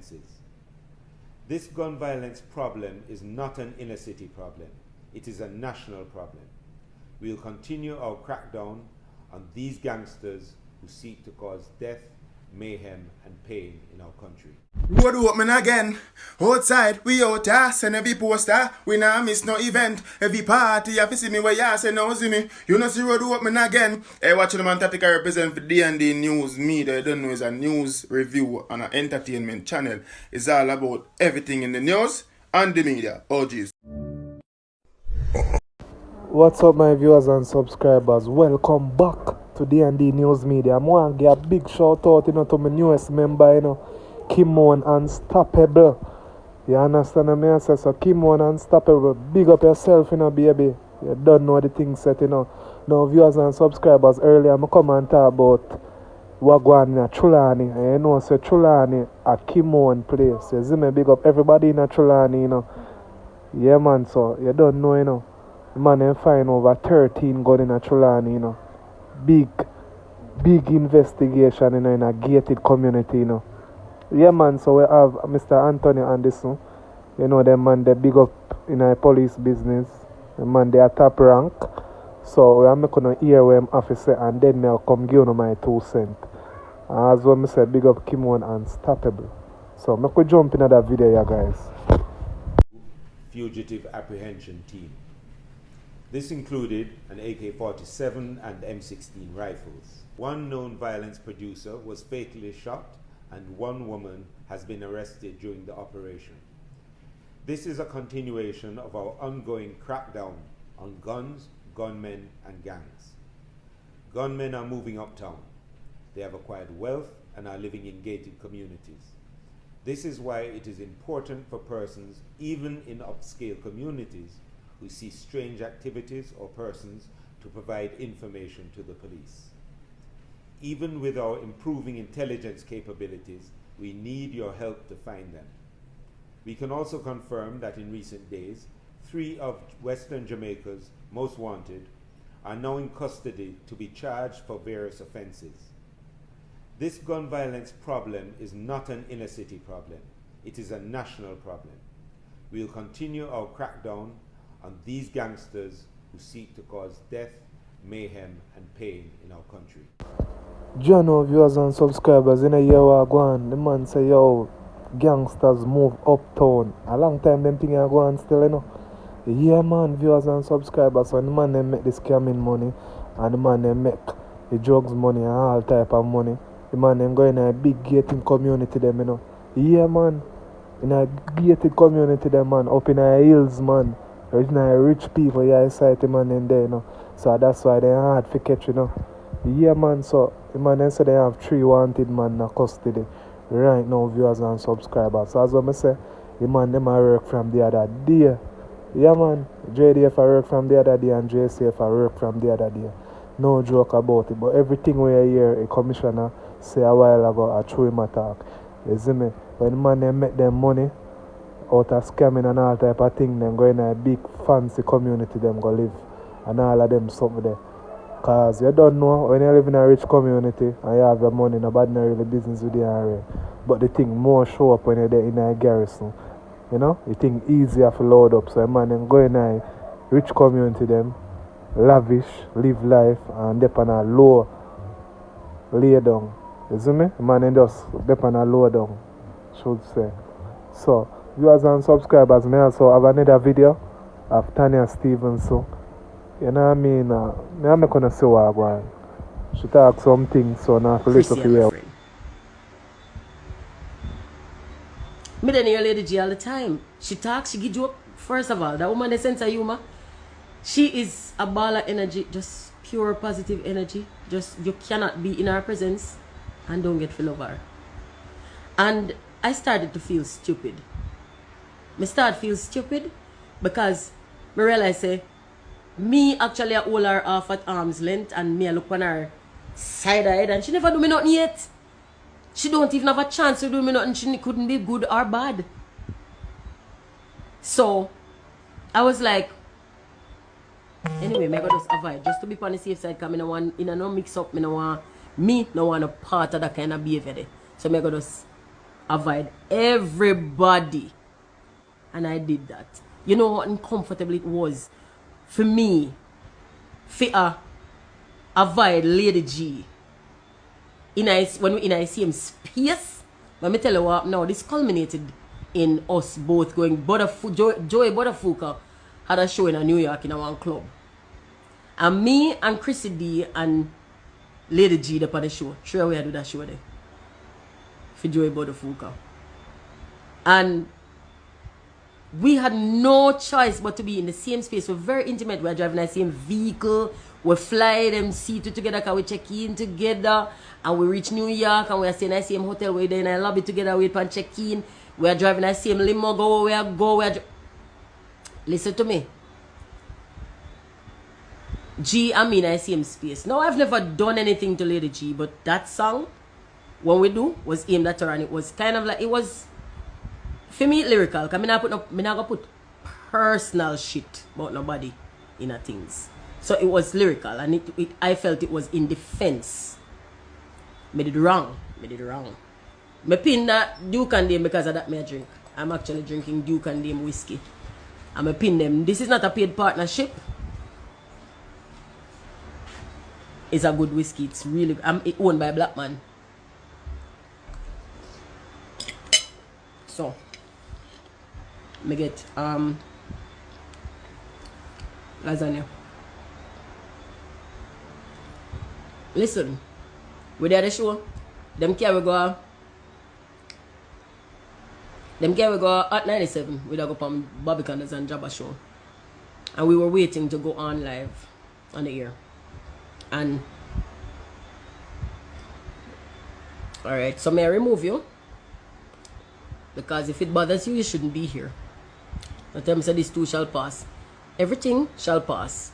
offences. This gun violence problem is not an inner city problem. It is a national problem. We will continue our crackdown on these gangsters who seek to cause death, mayhem and pain in our country. Road open again. Outside, we out here. Send every poster. We nah miss no event. Every party, you see me where you say no see me. You know see road open again. Hey, watching the man Tatika represent for D&D News Media. You don't know it's a news review and an entertainment channel. It's all about everything in the news and the media. Oh jeez. What's up my viewers and subscribers? Welcome back to D&D News Media. I want to give a big shout out to my newest member, Kimon Unstoppable. You understand what I say? So Kimon Unstoppable, big up yourself, baby. You don't know the thing set, Now viewers and subscribers, earlier I come and talk about what going on in Trelawny. And you know, so Trelawny a Kimon place. You see me, big up everybody in Trelawny, Yeah man, so you don't know, The man them find over 13 guns in Trelawny, Big investigation, in a gated community, Yeah man, so we have Mr. Anthony Anderson. Them man they big up in a police business. The man they are top rank. So we are making a hear what him officer and then I'll come give you my 2 cents. As well, I say big up Kimon Unstoppable. So I could jump into that video, yeah, guys. Fugitive apprehension team. This included an AK-47 and M16 rifles. One known violence producer was fatally shot and one woman has been arrested during the operation. This is a continuation of our ongoing crackdown on guns, gunmen and gangs. Gunmen are moving uptown. They have acquired wealth and are living in gated communities. This is why it is important for persons, even in upscale communities, who see strange activities or persons to provide information to the police. Even with our improving intelligence capabilities, we need your help to find them. We can also confirm that in recent days, 3 of Western Jamaica's most wanted are now in custody to be charged for various offenses. This gun violence problem is not an inner city problem. It is a national problem. We will continue our crackdown on these gangsters who seek to cause death, mayhem and pain in our country. Jono viewers and subscribers, in a year we go on, the man say, yo, gangsters move uptown. A long time them thing are going still, Yeah man, viewers and subscribers, when the man they make the scamming money and the man they make the drugs money and all type of money. The man them go in a big gated community them, Yeah man, in a gated community them, man, up in a hills, man. There's no rich people, yeah, society man in there, So that's why they're hard to catch, Yeah, man, so the man then say they have 3 wanted man in custody right now, viewers and subscribers. So as I say, the man them I work from the other day. Yeah, man, JDF I work from the other day and JCF I work from the other day. No joke about it, but everything we hear a commissioner say a while ago, I threw him a talk. You see me? When the man them make them money, out of scamming and all type of thing, them go in a big fancy community them go live and all of them something there. Cause you don't know when you live in a rich community and you have your money, nobody no really business with you area. But the thing more show up when you're there in a garrison. The thing easier to load up. So man them go in a rich community them, lavish, live life and dep on a low lay down. You see me? Man them just dep on a low down, should say. So viewers and subscribers, may also have another video of Tanya Stevenson. You know what I mean? I'm not going to say what I'm going. She talks some things, so now for listen to you. Me then hear Lady G all the time. She talks, she give joke. First of all, that woman, the sense of humor. She is a ball of energy, just pure positive energy. Just, you cannot be in her presence and don't get full of her. And I started to feel stupid. Me start feel stupid because me realize say me actually hold her off at arm's length and me look on her side of head and she never do me nothing yet. She don't even have a chance to do me nothing. She couldn't be good or bad. So I was like, anyway, me gotta just avoid just to be on the safe side because I don't want no mix up, I don't want a part of that kind of behavior there. So me gotta just avoid everybody. And I did that. You know what uncomfortable it was for me for avoid Lady G when we in the same space. Let me tell you what now, this culminated in us both going Joey Butterfucker had a show in New York in one club. And me and Chrissy D and Lady G up on the show. Sure we do that show there. For Joey Butterfucker. And we had no choice but to be in the same space. We're very intimate. We're driving the same vehicle. We fly them seat together because we check in together. And we reach New York and we are staying in the same hotel. We're in the lobby together. We can check in. We are driving the same limo. Go where we go. Listen to me. G and me in the same space. Now, I've never done anything to Lady G, but that song, when we do, was aimed at her, and it was kind of like, it was, for me, lyrical. Because I'm not going to put personal shit about nobody in a things. So it was lyrical, and I felt it was in defense. Made it wrong. I pin that Duke and Dame because of that I drink. I'm actually drinking Duke and Dame whiskey. I'm a pin them. This is not a paid partnership. It's a good whiskey. It's really it's owned by a black man. So me get lasagna. Listen, we there the show. Them carry go at 97. We go from Bobby Candles and Jabba show. And we were waiting to go on live on the air. And alright, so may I remove you? Because if it bothers you, you shouldn't be here. The term said this too shall pass. Everything shall pass.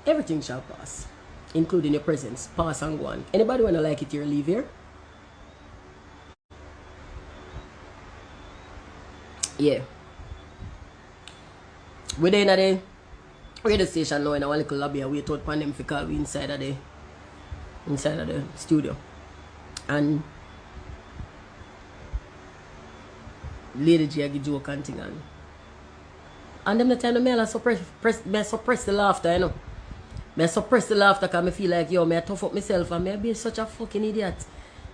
Everything shall pass. Including your presence. Pass and go on. Anybody wanna like it here, leave here? Yeah. We're there in the radio station now in our little lobby and we thought upon them for call we inside of the studio. And Lady G give joke and thing and them the time I suppress the laughter, you know. I suppress the laughter because I feel like yo, I tough up myself and I be such a fucking idiot.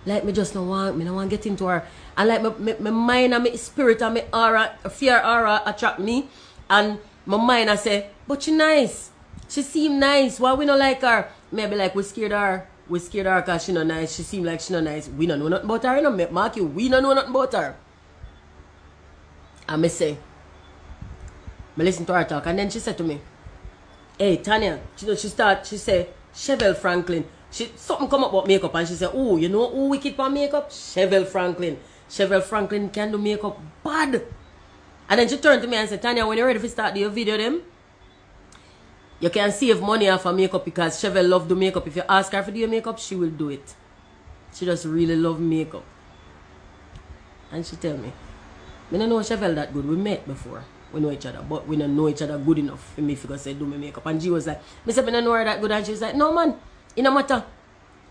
Like me just no want to get into her. And like my mind and my spirit and my aura, fear aura attract me. And my mind I say, but she nice. She seem nice. Why we not like her? Maybe like we scared her. We scared her because she not nice. She seem like she not nice. We don't know nothing about her. You know, mark you. We don't know nothing about her. And me say, I listen to her talk. And then she said to me, hey Tanya, she said, Chevelle Franklin. Something come up about makeup and she said, oh, you know who wicked for makeup? Chevelle Franklin. Chevelle Franklin can do makeup bad. And then she turned to me and said, Tanya, when you're ready to start your video them, you can save money off of makeup because Chevelle love do makeup. If you ask her to do your makeup, she will do it. She just really love makeup. And she tell me, I don't know Chevelle that good. We met before. We know each other, but we don't know each other good enough for me to say do my makeup. And she was like, I said, I don't know her that good. And she was like, no man, it no matter.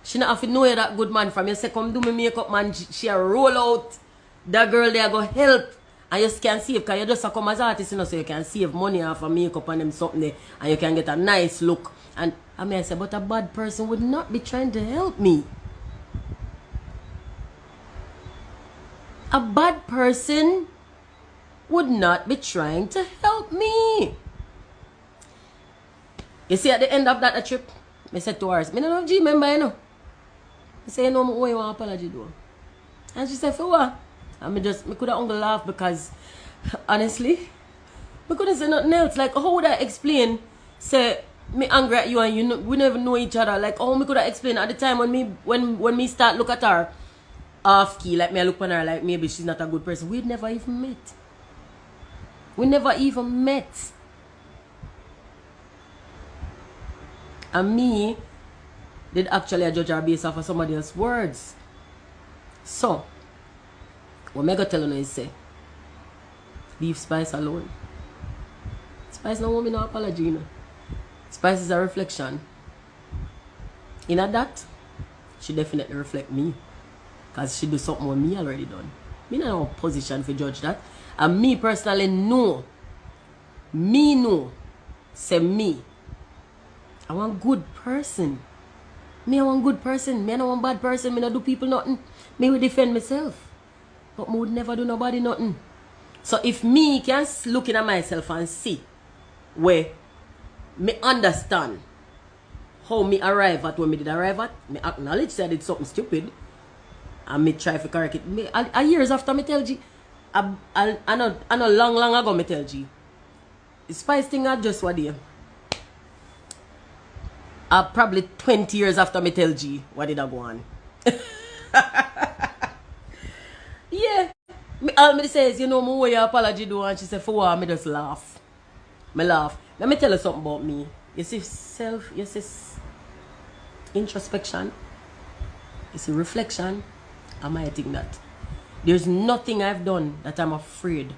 She not have to know you that good man. From you say, come do my makeup, man. She roll out. That girl there go help. And you can save, because you just come as artist, you know, so you can save money off of makeup and them something there. And you can get a nice look. And I say, but a bad person would not be trying to help me. A bad person would not be trying to help me. You see, at the end of that trip, I said to her, I don't know if you remember, you know. I said, you know, what you want apology do? And she said, for what? And I could have only laugh because, honestly, I couldn't say nothing else. Like, how would I explain, say, me angry at you and you know, we never know each other. Like, how me could I explain at the time when me start look at her off key, like me I look on her like maybe she's not a good person. We'd never even met. We never even met. And me did actually judge her based off of somebody else's words. So, what I go tell you is say, leave Spice alone. Spice no want me no apology, you know. Spice is a reflection. In that, she definitely reflect me. Because she do something with me already done. Me not in a position to judge that. And me personally know. Me know. Say me. I want good person. Me I want good person. Me I don't want bad person. Me not do people nothing. Me will defend myself. But me would never do nobody nothing. So if me can look at myself and see where me understand how me arrive at where me did arrive at, me acknowledge that I did something stupid and me try to correct it. Me, a years after me tell G, I know long ago me tell G. The spice thing I just what day. Probably 20 years after me tell G, what did I go on? Yeah. All me says, you know, me what your apology do, and she said, for what? Me just laugh. Me laugh. Let me tell you something about me. You see you see introspection, you see reflection, I might think that. There's nothing I've done that I'm afraid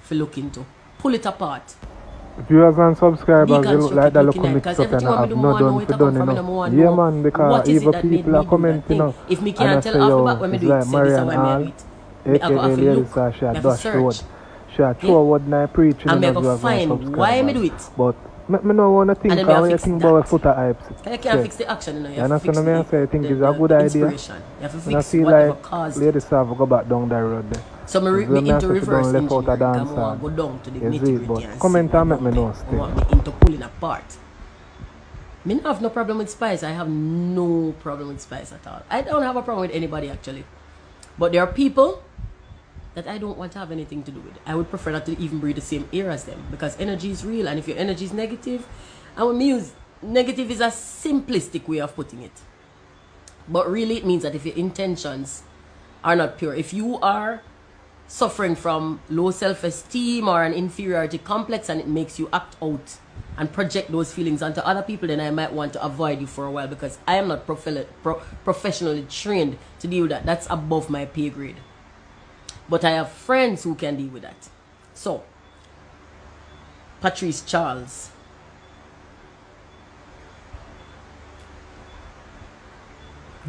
to look into. Pull it apart. Viewers and subscribers, they look like they look mixed up and I have not done for done, you know. Yeah, man, because even people are commenting, you know. If me And I can't say, tell off the yo, back when me it's do it, like say this is Marian why me Hall, do it. Me I go aka have to Lady look, Sir, she me a have to dash road. search. She a throw what I preaching, And me you I know, go viewers and find why me do subscribers. it. But me no want to think, And then me when have you fix think that. about foot hypes. You can't fix the action, you know. You You have to fix understand what I say? I think it's a good the idea. inspiration. You have to And I fix feel whatever like caused it. Lady Sir will go back down that road there. So me When I into say reverse don't left out a engineering, dance I want to hall. go down to the You see it, nitty-gritty but and comment see and what make me know I still. want me into pulling apart. Me not have no problem with spice. I have no problem with spice at all. I don't have a problem with anybody actually. But there are people that I don't want to have anything to do with. I would prefer not to even breathe the same air as them because energy is real, and if your energy is negative, and when me use negative is a simplistic way of putting it. But really it means that if your intentions are not pure, if you are suffering from low self-esteem or an inferiority complex and it makes you act out and project those feelings onto other people, then I might want to avoid you for a while because I am not professionally trained to deal with that. That's above my pay grade. But I have friends who can deal with that. So, Patrice Charles.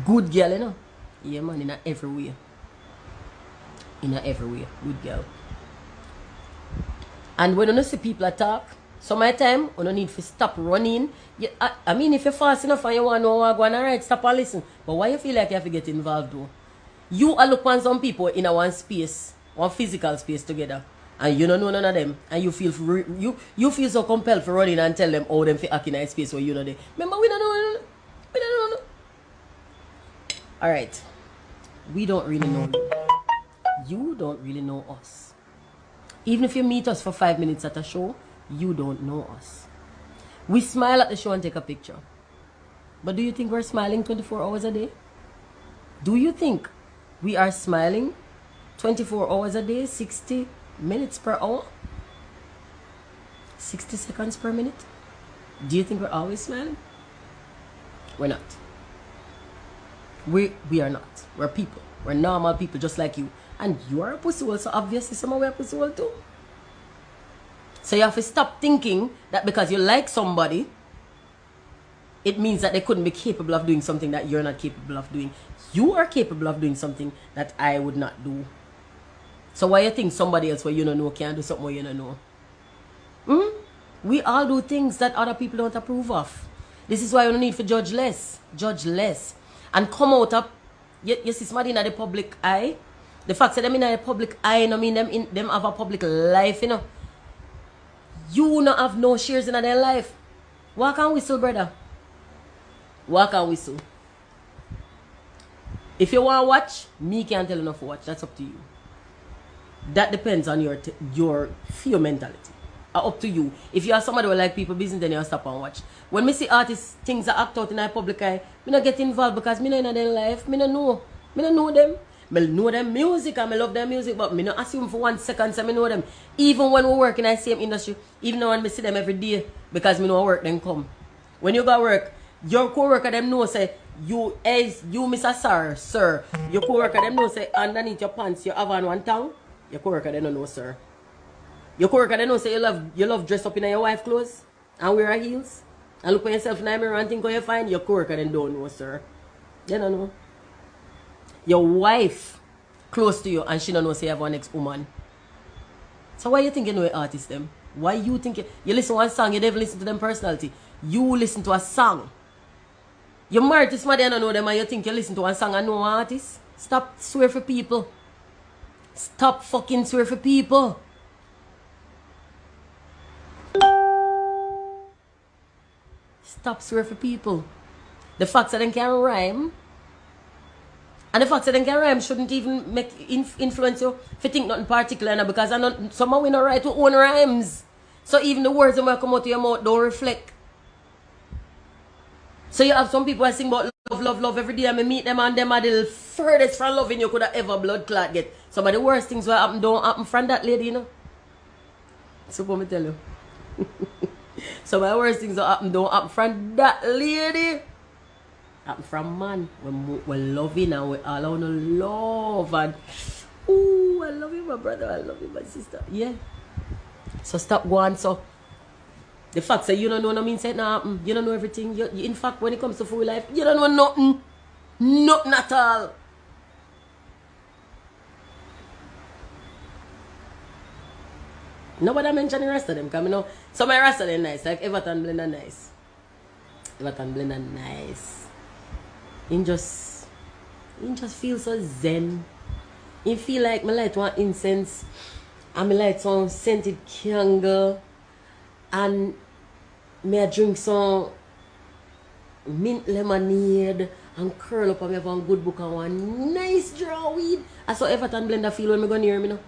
Good girl, you know? Yeah, man, in a every way. In a every way. Good girl. And when you see people attack, some of the time, you don't need to stop running. I mean, if you're fast enough and you want to know what going on, alright, stop and listen. But why you feel like you have to get involved, though? You are look on some people in a one space, one physical space together, and you don't know none of them, and you feel you feel so compelled for running and tell them how them fit act in a space where you know they. Remember, we don't know. We don't know. All right, we don't really know you. You don't really know us. Even if you meet us for 5 minutes at a show, you don't know us. We smile at the show and take a picture, but do you think we're smiling 24 hours a day? Do you think we are smiling 24 hours a day, 60 minutes per hour? 60 seconds per minute? Do you think we're always smiling? We're not. We are not. We're people. We're normal people just like you. And you are a pussy hole, so obviously some of us are pussy hole too. So you have to stop thinking that because you like somebody, it means that they couldn't be capable of doing something that you're not capable of doing. You are capable of doing something that I would not do. So why you think somebody else where you don't know can do something where you don't know? We all do things that other people don't approve of. This is why you don't need to judge less. Judge less. And come out up. You see somebody in the public eye. The fact that them in the public eye, I mean them have a public life, you know. You not have no shares in their life. Walk and whistle, brother. Walk and whistle. If you want to watch, me can't tell enough to watch. That's up to you. That depends on your fear mentality. Up to you. If you are somebody who like people business, then you stop and watch. When me see artists, things are act out in the public eye, me not get involved because me not in their life. Me not know. Me not know them. Me know them music and me love their music, but me not assume for 1 second so me know them. Even when we work in the same industry, even when me see them every day, because me know work then come. When you go work, your co-worker them know say you Mr. Sir. Your co-worker them know say underneath your pants you have on one tongue. Your co-worker they don't know, sir. Your co-worker they know say you love dress up in your wife clothes and wear heels and look at yourself in the mirror and think how you find. Your co-worker they don't know, sir. They don't know. Your wife close to you and she don't know say you have one ex-woman. So why you think you know an artist them? Why you think you listen to one song, you never listen to them personality? You listen to a song. You're married to somebody and don't know them and you think you listen to one song and know an artist? Stop swear for people. Stop fucking swear for people. Stop swear for people. The fact that they can rhyme, and the fact that they can rhyme shouldn't even make influence you if you think nothing particular, because somehow we not right to own rhymes. So even the words that might come out of your mouth don't reflect. So you have some people that sing about love, love, love every day, and I meet them and them are the furthest from loving you could have ever blood clot get. Some of the worst things that happen don't happen from that lady, you know. So what me tell you. Some of the worst things that happen don't happen from that lady. Happen from man. We're loving and we all want to love and ooh, I love you my brother, I love you my sister. Yeah. So stop going so. The fact that you don't know no means that nah, you don't know everything. You, in fact, when it comes to full life, you don't know nothing. Nothing at all. Nobody mention the rest of them, because you know, some of the rest of them nice, like Everton Blender nice. Everton Blender nice. He just feel so zen. He feel like me light one incense and me light some scented candle and me I drink some mint lemonade and curl up and me have one good book and one nice draw weed. I saw Everton Blender feel when me go near me, you know.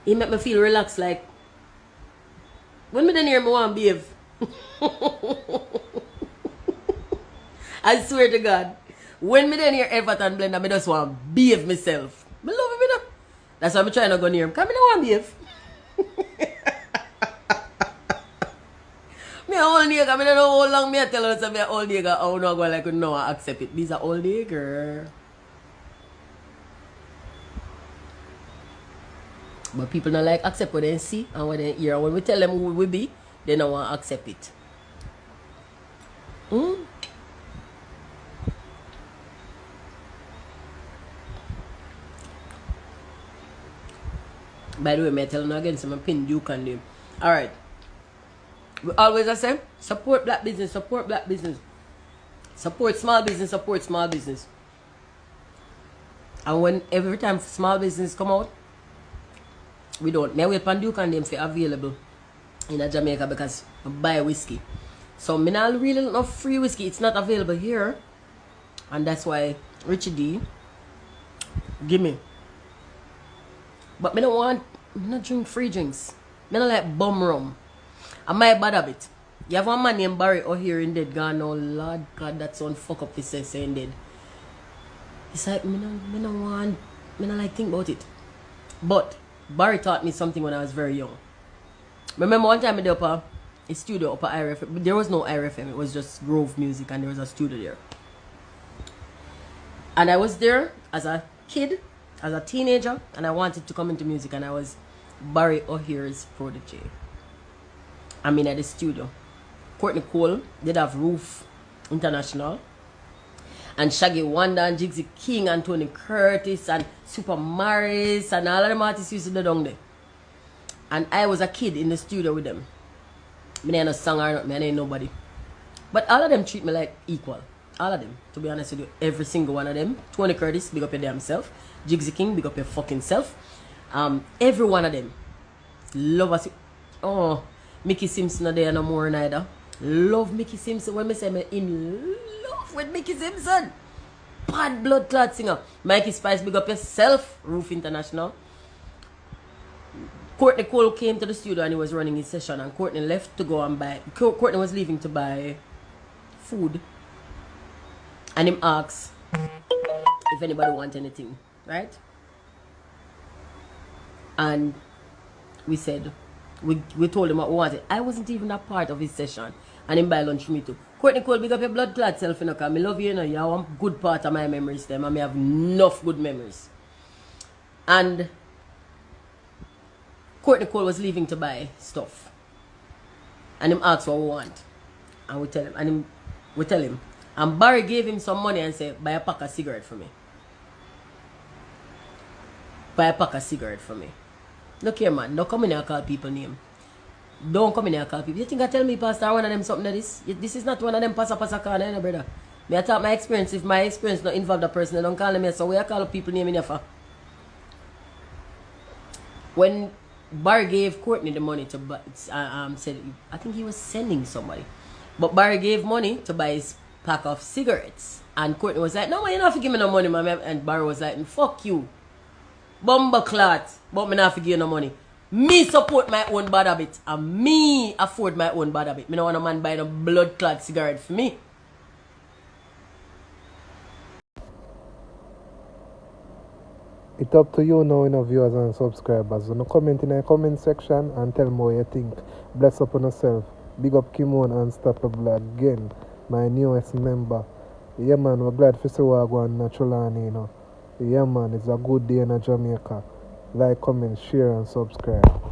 He make me feel relaxed, like when me near me want behave. I swear to God. When me near Everton Blender, me just want to behave myself. I love him, you know. That's why I'm trying to go near him. Because I don't want to behave. Me a old nigga, I don't know how long me I tell her to be an old nigga. How no go like no I accept it. These are old nigga. But people don't like accept what they see and what they hear. When we tell them who we be, they don't want to accept it. By the way, I tell you again, some pin Duke and them. Alright. We always I say, support black business, support black business. Support small business, support small business. And when every time small business come out, we don't. Me wait for Duke and them for available in Jamaica because I buy whiskey. So me not really no free whiskey. It's not available here. And that's why Richie D give me. But me don't want, me not drink free drinks. Me not like bum rum. I might bad habit. You have one man named Barry out here in dead gone. Oh Lord God, that sound fuck up this saying dead. It's like me not want, me not like think about it. But Barry taught me something when I was very young. Remember one time I did up a studio up at IRFM. There was no IRFM, it was just Grove Music and there was a studio there. And I was there as a kid, as a teenager, and I wanted to come into music, and I was Barry O'Hare's protege. I'm in at the studio. Courtney Cole did have Roof International, and Shaggy Wanda and Jigsy King and Tony Curtis and Super Maris and all of them artists used to do down there. And I was a kid in the studio with them. I ain't no singer or nothing, I ain't nobody. But all of them treat me like equal. All of them, to be honest with you, every single one of them. Tony Curtis, big up your damn self. Jigsy King, big up your fucking self. Every one of them. Love us. Oh, Mickey Simpson are there no more neither. Love Mickey Simpson. When I say I'm in love with Mickey Simpson. Bad blood clot singer. Mikey Spice, big up yourself. Roof International. Courtney Cole came to the studio and he was running his session, and Courtney left to go and buy. Courtney was leaving to buy food. And him asked if anybody want anything, right? And we said, we told him what we wanted. I wasn't even a part of his session. And him buy lunch for me too. Courtney Cole, big up your blood clot self, you know, because I love you, you know, you are one good part of my memories, them, and I have enough good memories. And Courtney Cole was leaving to buy stuff. And him asked what we want. And we tell him, and Barry gave him some money and said, buy a pack of cigarette for me. buy a pack of cigarette for me. Look here, man. Don't come in here and call people name. Don't come in here and call people. You think I tell me, Pastor, one of them something like this? This is not one of them pasa corner, you know, brother. Me I talk my experience. If my experience not involve the person, I don't call them here. So where I call people name in here for? When Barry gave Courtney the money to buy, said, I think he was sending somebody. But Barry gave money to buy his pack of cigarettes. And Courtney was like, no, man, you don't have to give me no money, man. And Barry was like, fuck you. Bumbleclot. But me not have to give you no money. Me support my own bad habit. And me afford my own bad habit. Me don't want a man buy no blood clot cigarette for me. It's up to you now, viewers and subscribers. So, comment in the comment section and tell me what you think. Bless up on yourself. Big up Kimon Unstoppable again, my newest member. Yeah, man, we're glad to see what going on Trelawny, you know. Yeah, man, it's a good day in Jamaica. Like, comment, share, and subscribe.